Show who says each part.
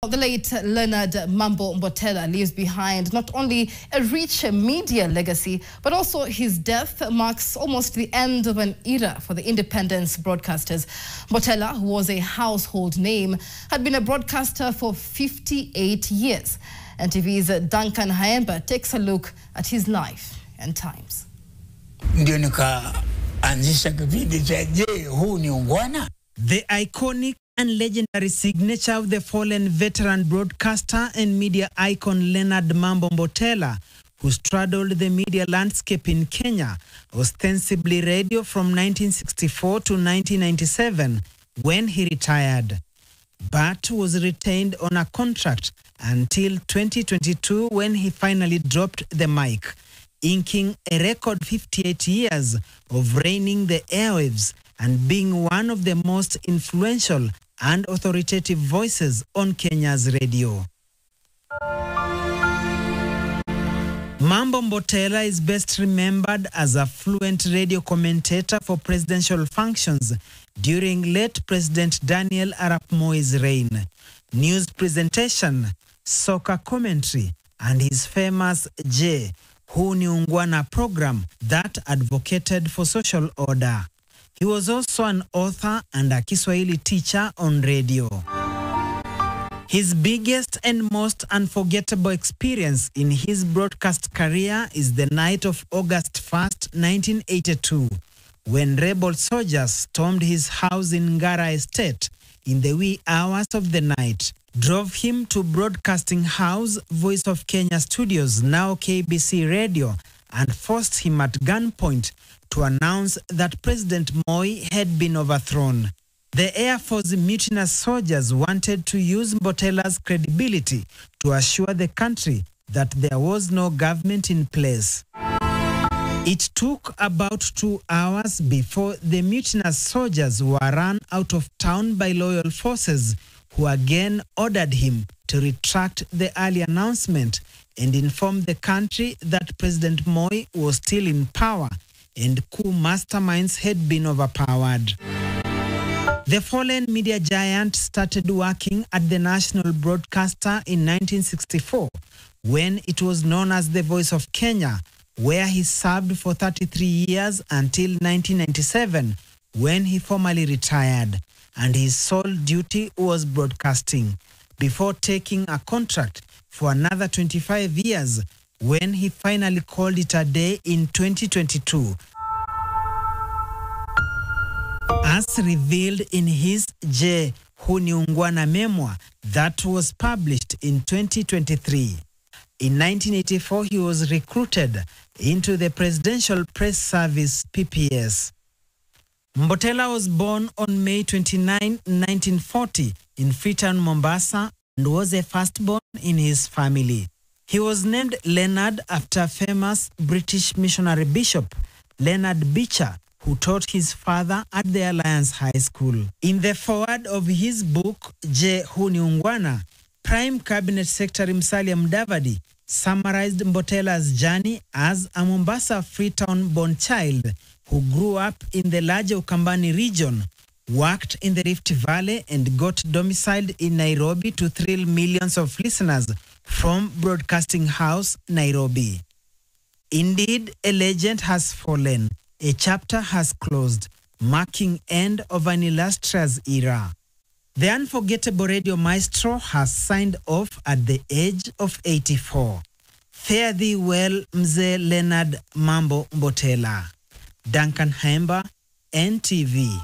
Speaker 1: The late Leonard Mambo Mbotela leaves behind not only a rich media legacy, but also his death marks almost the end of an era for the independence broadcasters. Mbotela, who was a household name, had been a broadcaster for 58 years. NTV's Duncan Haemba takes a look at his life and times.
Speaker 2: The iconic and legendary signature of the fallen veteran broadcaster and media icon Leonard Mambo Mbotela, who straddled the media landscape in Kenya, ostensibly radio from 1964 to 1997 when he retired, but was retained on a contract until 2022 when he finally dropped the mic, inking a record 58 years of reigning the airwaves and being one of the most influential and authoritative voices on Kenya's radio. Mambo Mbotela is best remembered as a fluent radio commentator for presidential functions during late President Daniel Arap Moi's reign, news presentation, soccer commentary, and his famous J. Huu ni Ungwana program that advocated for social order. He was also an author and a Kiswahili teacher on radio. His biggest and most unforgettable experience in his broadcast career is the night of August 1st, 1982, when rebel soldiers stormed his house in Ngara Estate in the wee hours of the night, drove him to Broadcasting House, Voice of Kenya Studios, now KBC Radio, and forced him at gunpoint to announce that President Moi had been overthrown. The Air Force mutinous soldiers wanted to use Mbotela's credibility to assure the country that there was no government in place. It took about 2 hours before the mutinous soldiers were run out of town by loyal forces, who again ordered him to retract the early announcement and inform the country that President Moi was still in power and coup masterminds had been overpowered. The fallen media giant started working at the national broadcaster in 1964, when it was known as the Voice of Kenya, where he served for 33 years until 1997, when he formally retired, and his sole duty was broadcasting, before taking a contract for another 25 years, when he finally called it a day in 2022. As revealed in his J. Huu ni Ungwana memoir that was published in 2023. In 1984, he was recruited into the Presidential Press Service, PPS. Mbotela was born on May 29, 1940 in Freetown, Mombasa, and was a firstborn in his family. He was named Leonard after famous British missionary bishop Leonard Beecher, who taught his father at the Alliance High School. In the foreword of his book, J. Huu ni Ungwana, Prime Cabinet Secretary Musalia Mudavadi summarized Mbotela's journey as a Mombasa Freetown-born child who grew up in the larger Ukambani region, worked in the Rift Valley, and got domiciled in Nairobi to thrill millions of listeners from Broadcasting House, Nairobi. Indeed, a legend has fallen. A chapter has closed, marking end of an illustrious era. The unforgettable radio maestro has signed off at the age of 84. Fare thee well, Mzee Leonard Mambo Mbotela. Duncan Haemba, NTV.